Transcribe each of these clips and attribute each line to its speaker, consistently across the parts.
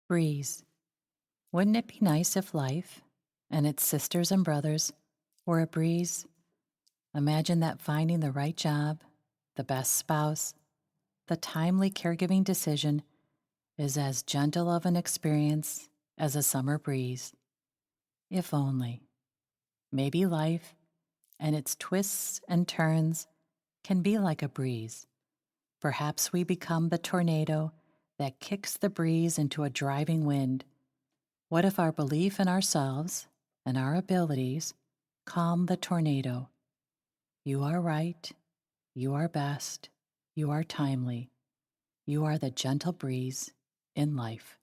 Speaker 1: Breeze. Wouldn't it be nice if life and its sisters and brothers were a breeze? Imagine that finding the right job, the best spouse, the timely caregiving decision is as gentle of an experience as a summer breeze. If only. Maybe life and its twists and turns can be like a breeze. Perhaps we become the tornado that kicks the breeze into a driving wind. What if our belief in ourselves and our abilities calm the tornado? You are right. You are best. You are timely. You are the gentle breeze in life.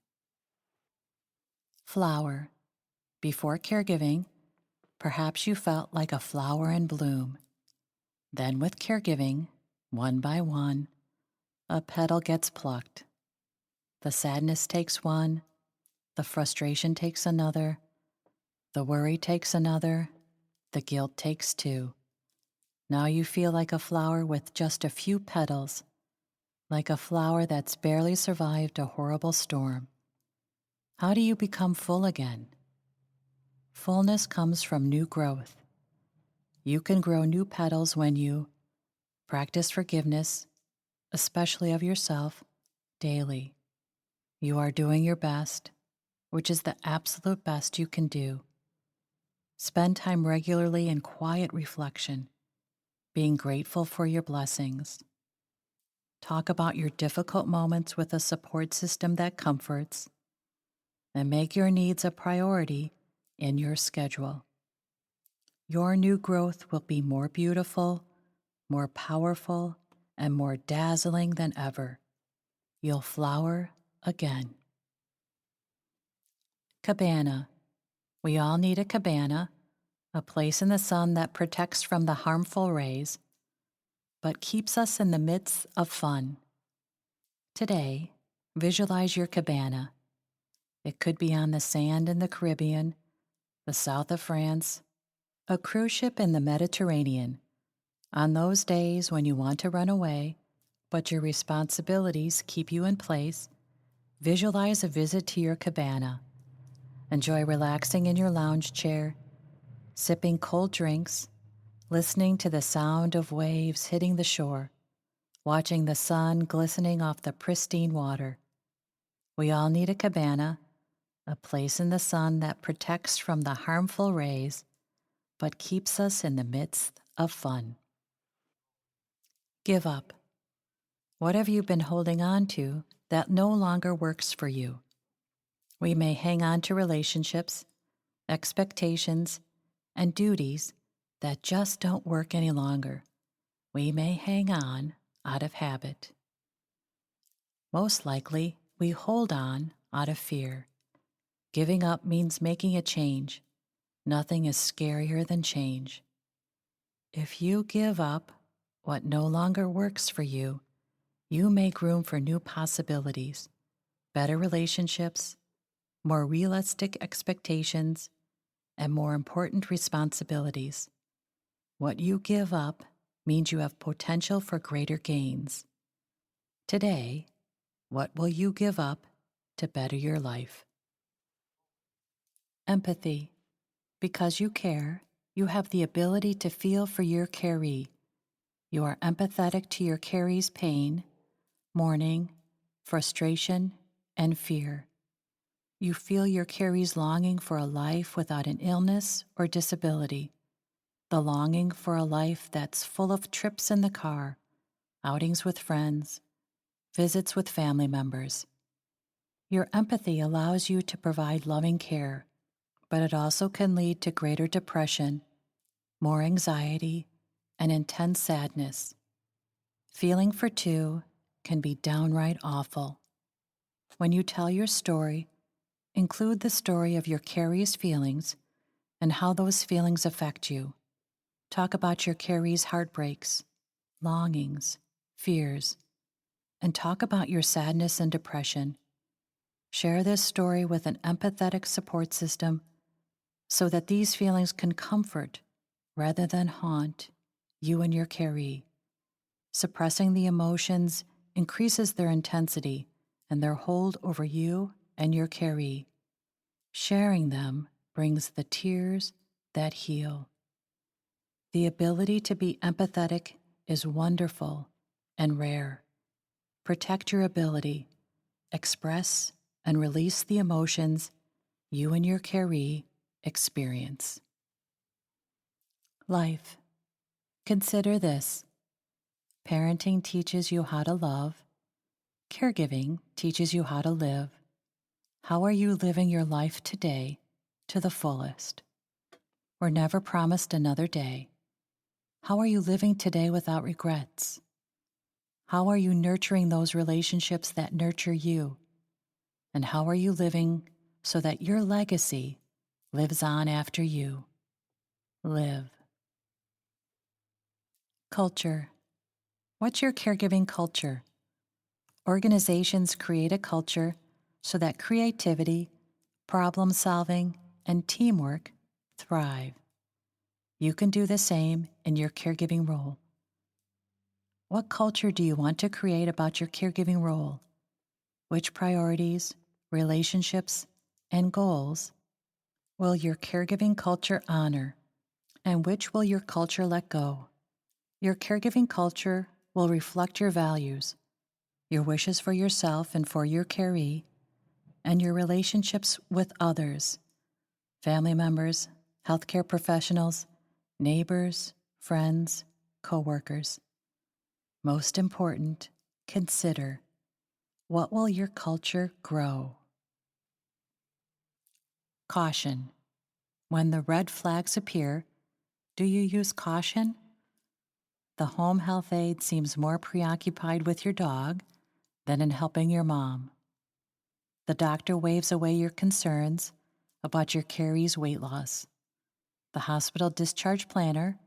Speaker 1: Flower. Before caregiving, perhaps you felt like a flower in bloom. Then with caregiving, one by one, a petal gets plucked. The sadness takes one, the frustration takes another, the worry takes another, the guilt takes two. Now you feel like a flower with just a few petals, like a flower that's barely survived a horrible storm. How do you become full again? Fullness comes from new growth. You can grow new petals when you practice forgiveness, especially of yourself, daily. You are doing your best, which is the absolute best you can do. Spend time regularly in quiet reflection, being grateful for your blessings. Talk about your difficult moments with a support system that comforts, and make your needs a priority in your schedule. Your new growth will be more beautiful, more powerful, and more dazzling than ever. You'll flower again. Cabana. We all need a cabana, a place in the sun that protects from the harmful rays, but keeps us in the midst of fun. Today, visualize your cabana. It could be on the sand in the Caribbean, the south of France, a cruise ship in the Mediterranean. On those days when you want to run away, but your responsibilities keep you in place, visualize a visit to your cabana. Enjoy relaxing in your lounge chair, sipping cold drinks, listening to the sound of waves hitting the shore, watching the sun glistening off the pristine water. We all need a cabana, a place in the sun that protects from the harmful rays, but keeps us in the midst of fun. Give up. What have you been holding on to that no longer works for you? We may hang on to relationships, expectations, and duties that just don't work any longer. We may hang on out of habit. Most likely, we hold on out of fear. Giving up means making a change. Nothing is scarier than change. If you give up what no longer works for you, you make room for new possibilities, better relationships, more realistic expectations, and more important responsibilities. What you give up means you have potential for greater gains. Today, what will you give up to better your life? Empathy. Because you care, you have the ability to feel for your caree. You are empathetic to your caree's pain, mourning, frustration, and fear. You feel your caree's longing for a life without an illness or disability, the longing for a life that's full of trips in the car, outings with friends, visits with family members. Your empathy allows you to provide loving care, but it also can lead to greater depression, more anxiety, and intense sadness. Feeling for two can be downright awful. When you tell your story, include the story of your caree's feelings and how those feelings affect you. Talk about your caree's heartbreaks, longings, fears, and talk about your sadness and depression. Share this story with an empathetic support system so that these feelings can comfort rather than haunt you and your caree. Suppressing the emotions increases their intensity and their hold over you and your caree. Sharing them brings the tears that heal. The ability to be empathetic is wonderful and rare. Protect your ability. Express and release the emotions you and your caree experience. Life. Consider this. Parenting teaches you how to love. Caregiving teaches you how to live. How are you living your life today to the fullest? We're never promised another day. How are you living today without regrets? How are you nurturing those relationships that nurture you? And how are you living so that your legacy lives on after you? Live. Culture. What's your caregiving culture? Organizations create a culture so that creativity, problem solving, and teamwork thrive. You can do the same in your caregiving role. What culture do you want to create about your caregiving role? Which priorities, relationships, and goals will your caregiving culture honor, and which will your culture let go? Your caregiving culture will reflect your values, your wishes for yourself and for your caree, and your relationships with others, family members, healthcare professionals, neighbors, friends, coworkers. Most important, consider, what will your culture grow? Caution. When the red flags appear, do you use caution? The home health aide seems more preoccupied with your dog than in helping your mom. The doctor waves away your concerns about your caree's weight loss. The hospital discharge planner,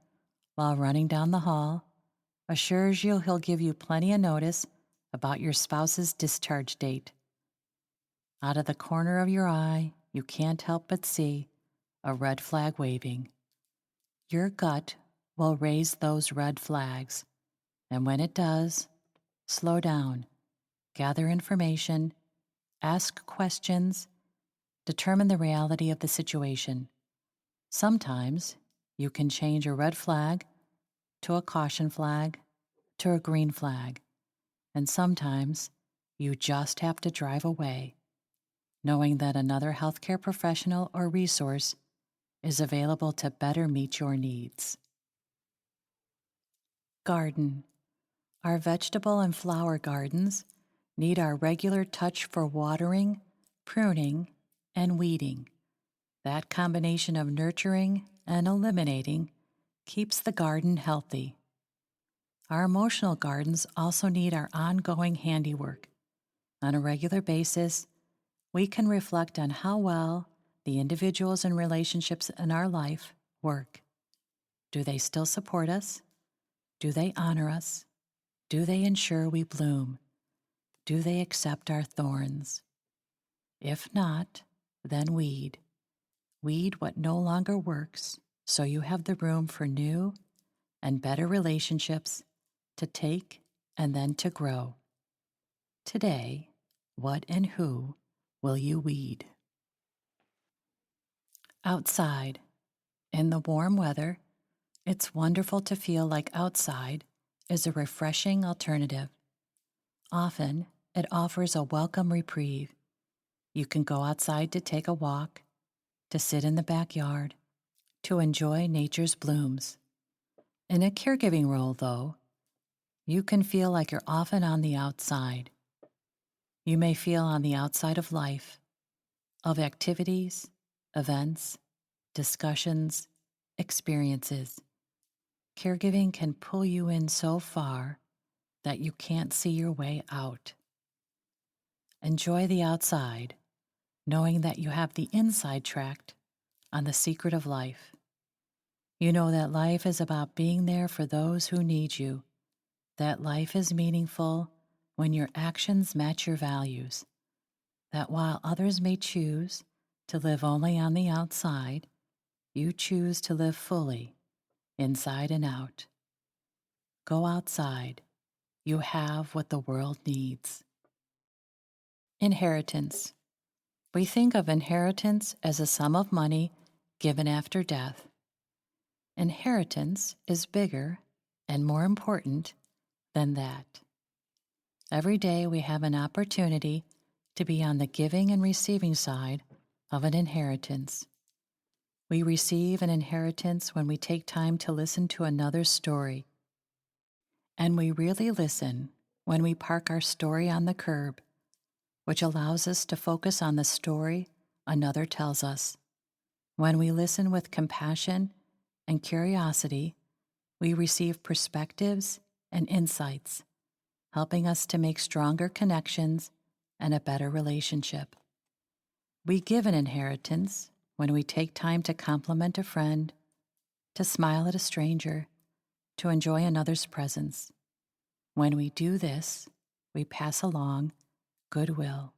Speaker 1: while running down the hall, assures you he'll give you plenty of notice about your spouse's discharge date. Out of the corner of your eye, you can't help but see a red flag waving. Your gut will raise those red flags, and when it does, slow down, gather information, ask questions, determine the reality of the situation. Sometimes you can change a red flag to a caution flag to a green flag, and sometimes you just have to drive away, knowing that another healthcare professional or resource is available to better meet your needs. Garden. Our vegetable and flower gardens need our regular touch for watering, pruning, and weeding. That combination of nurturing and eliminating keeps the garden healthy. Our emotional gardens also need our ongoing handiwork. On a regular basis, we can reflect on how well the individuals and relationships in our life work. Do they still support us? Do they honor us? Do they ensure we bloom? Do they accept our thorns? If not, then weed. Weed what no longer works, so you have the room for new and better relationships to take and then to grow. Today, what and who will you weed? Outside. In the warm weather, it's wonderful to feel like outside is a refreshing alternative. Often, it offers a welcome reprieve. You can go outside to take a walk, to sit in the backyard, to enjoy nature's blooms. In a caregiving role, though, you can feel like you're often on the outside. You may feel on the outside of life, of activities, events, discussions, experiences. Caregiving can pull you in so far that you can't see your way out. Enjoy the outside, knowing that you have the inside tracked on the secret of life. You know that life is about being there for those who need you, that life is meaningful when your actions match your values, that while others may choose to live only on the outside, you choose to live fully, inside and out. Go outside. You have what the world needs. Inheritance. We think of inheritance as a sum of money given after death. Inheritance is bigger and more important than that. Every day we have an opportunity to be on the giving and receiving side of an inheritance. We receive an inheritance when we take time to listen to another's story. And we really listen when we park our story on the curb, which allows us to focus on the story another tells us. When we listen with compassion and curiosity, we receive perspectives and insights, helping us to make stronger connections and a better relationship. We give an inheritance when we take time to compliment a friend, to smile at a stranger, to enjoy another's presence. When we do this, we pass along goodwill.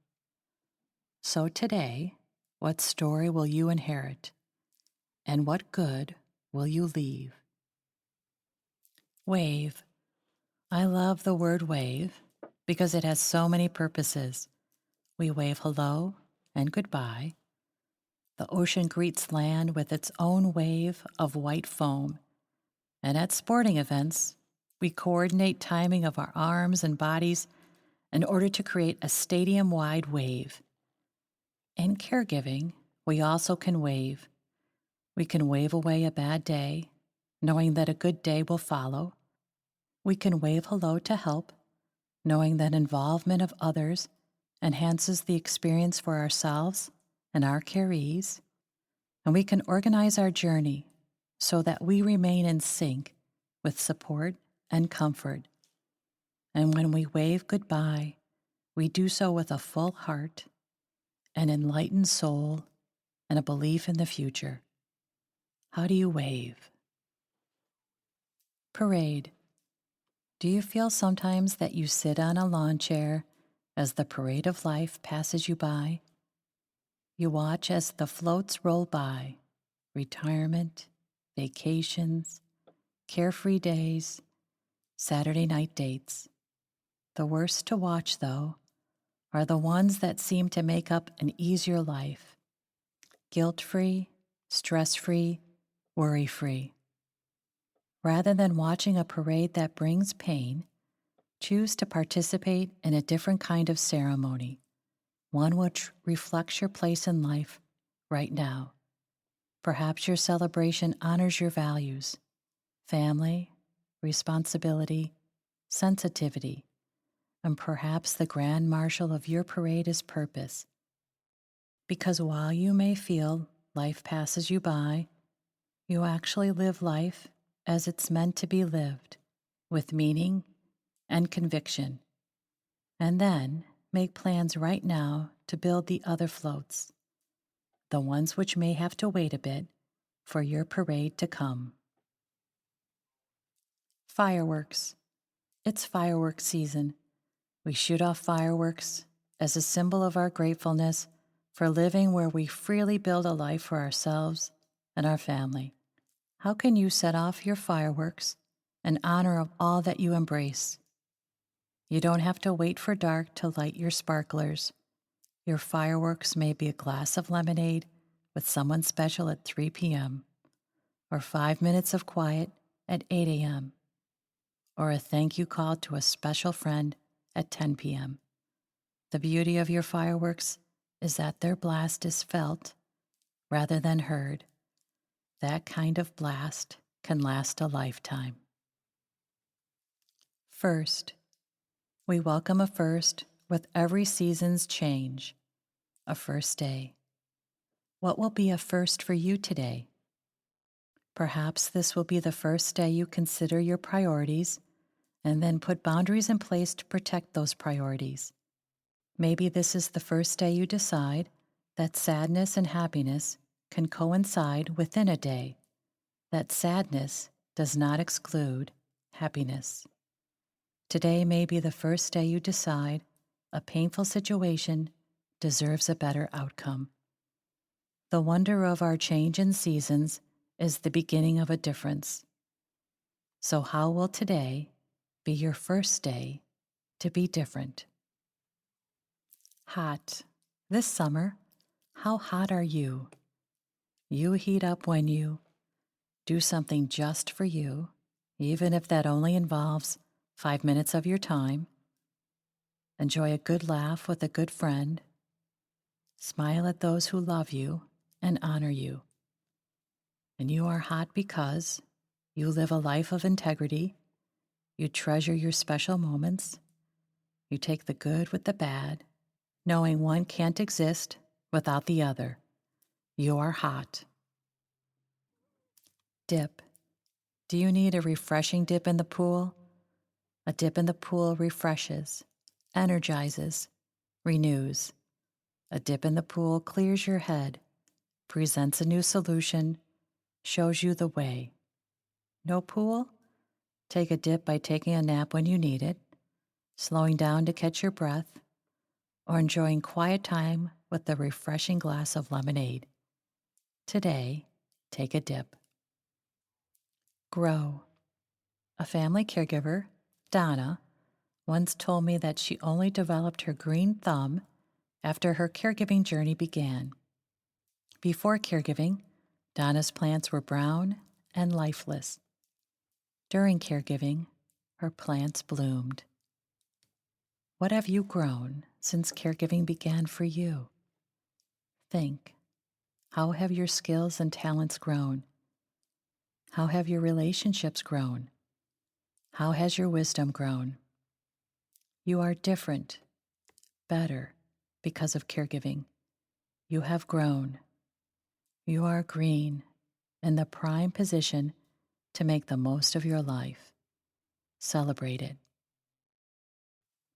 Speaker 1: So today, what story will you inherit? And what good will you leave? Wave. I love the word wave because it has so many purposes. We wave hello and goodbye. The ocean greets land with its own wave of white foam. And at sporting events, we coordinate timing of our arms and bodies in order to create a stadium-wide wave. In caregiving, we also can wave. We can wave away a bad day, knowing that a good day will follow. We can wave hello to help, knowing that involvement of others enhances the experience for ourselves and our carees. And we can organize our journey so that we remain in sync with support and comfort. And when we wave goodbye, we do so with a full heart, an enlightened soul, and a belief in the future. How do you wave? Parade. Do you feel sometimes that you sit on a lawn chair as the parade of life passes you by? You watch as the floats roll by, retirement, vacations, carefree days, Saturday night dates. The worst to watch, though, are the ones that seem to make up an easier life. Guilt-free, stress-free, worry-free. Rather than watching a parade that brings pain, choose to participate in a different kind of ceremony, one which reflects your place in life right now. Perhaps your celebration honors your values, family, responsibility, sensitivity, and perhaps the grand marshal of your parade is purpose. Because while you may feel life passes you by, you actually live life as it's meant to be lived, with meaning and conviction. And then make plans right now to build the other floats, the ones which may have to wait a bit for your parade to come. Fireworks. It's fireworks season. We shoot off fireworks as a symbol of our gratefulness for living where we freely build a life for ourselves and our family. How can you set off your fireworks in honor of all that you embrace? You don't have to wait for dark to light your sparklers. Your fireworks may be a glass of lemonade with someone special at 3 p.m., or 5 minutes of quiet at 8 a.m., or a thank you call to a special friend at 10 p.m. The beauty of your fireworks is that their blast is felt rather than heard. That kind of blast can last a lifetime. First, we welcome a first with every season's change, a first day. What will be a first for you today? Perhaps this will be the first day you consider your priorities and then put boundaries in place to protect those priorities. Maybe this is the first day you decide that sadness and happiness can coincide within a day, that sadness does not exclude happiness. Today may be the first day you decide a painful situation deserves a better outcome. The wonder of our change in seasons is the beginning of a difference. So how will today be your first day to be different? Hot. This summer, How hot are you? You heat up when you do something just for you, even if that only involves 5 minutes of your time. Enjoy a good laugh with a good friend. Smile at those who love you and honor you. And you are hot because you live a life of integrity. You treasure your special moments. You take the good with the bad, knowing one can't exist without the other. You are hot. Dip. Do you need a refreshing dip in the pool? A dip in the pool refreshes, energizes, renews. A dip in the pool clears your head, presents a new solution, shows you the way. No pool? Take a dip by taking a nap when you need it, slowing down to catch your breath, or enjoying quiet time with a refreshing glass of lemonade. Today, take a dip. Grow. A family caregiver, Donna, once told me that she only developed her green thumb after her caregiving journey began. Before caregiving, Donna's plants were brown and lifeless. During caregiving, her plants bloomed. What have you grown since caregiving began for you? Think, how have your skills and talents grown? How have your relationships grown? How has your wisdom grown? You are different, better, because of caregiving. You have grown. You are green, in the prime position to make the most of your life. Celebrate it.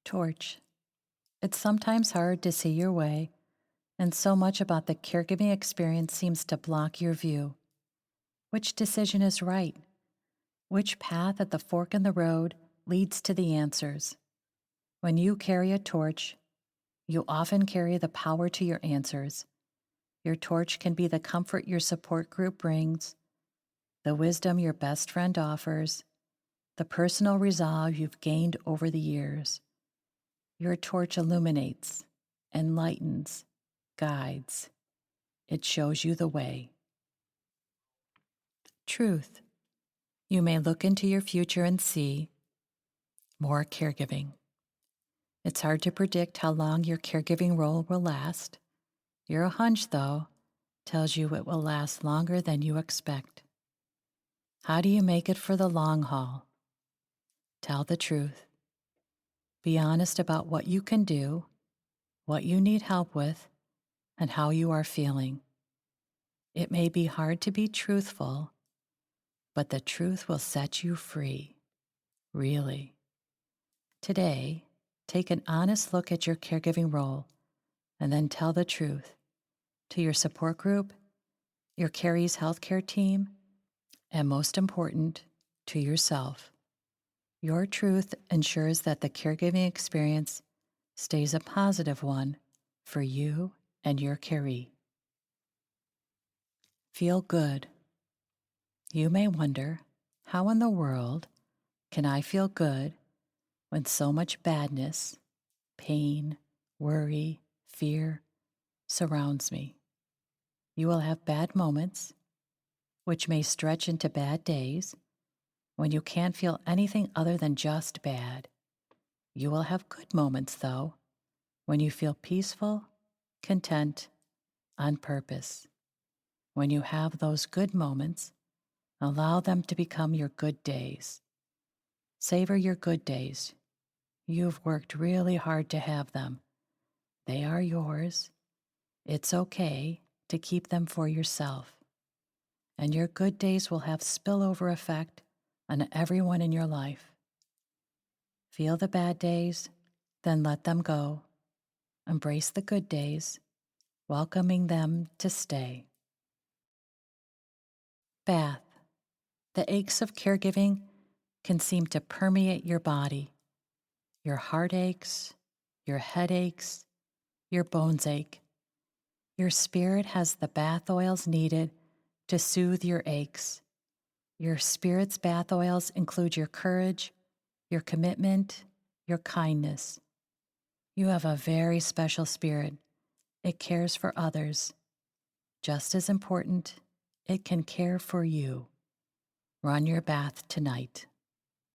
Speaker 1: Torch. It's sometimes hard to see your way, and so much about the caregiving experience seems to block your view. Which decision is right? Which path at the fork in the road leads to the answers? When you carry a torch, you often carry the power to your answers. Your torch can be the comfort your support group brings, the wisdom your best friend offers, the personal resolve you've gained over the years. Your torch illuminates, enlightens, guides. It shows you the way. Truth. You may look into your future and see more caregiving. It's hard to predict how long your caregiving role will last. Your hunch, though, tells you it will last longer than you expect. How do you make it for the long haul? Tell the truth. Be honest about what you can do, what you need help with, and how you are feeling. It may be hard to be truthful, but the truth will set you free. Really. Today, take an honest look at your caregiving role and then tell the truth to your support group, your Care's healthcare team, and most important, to yourself. Your truth ensures that the caregiving experience stays a positive one for you and your caree. Feel good. You may wonder, how in the world can I feel good when so much badness, pain, worry, fear surrounds me? You will have bad moments, which may stretch into bad days, when you can't feel anything other than just bad. You will have good moments, though, when you feel peaceful, content, on purpose. When you have those good moments, allow them to become your good days. Savor your good days. You've worked really hard to have them. They are yours. It's okay to keep them for yourself. And your good days will have spillover effect on everyone in your life. Feel the bad days, then let them go. Embrace the good days, welcoming them to stay. Bath. The aches of caregiving can seem to permeate your body. Your heart aches, your head aches, your bones ache. Your spirit has the bath oils needed to soothe your aches. Your spirit's bath oils include your courage, your commitment, your kindness. You have a very special spirit, It cares for others. Just as important, it can care for you. Run your bath tonight.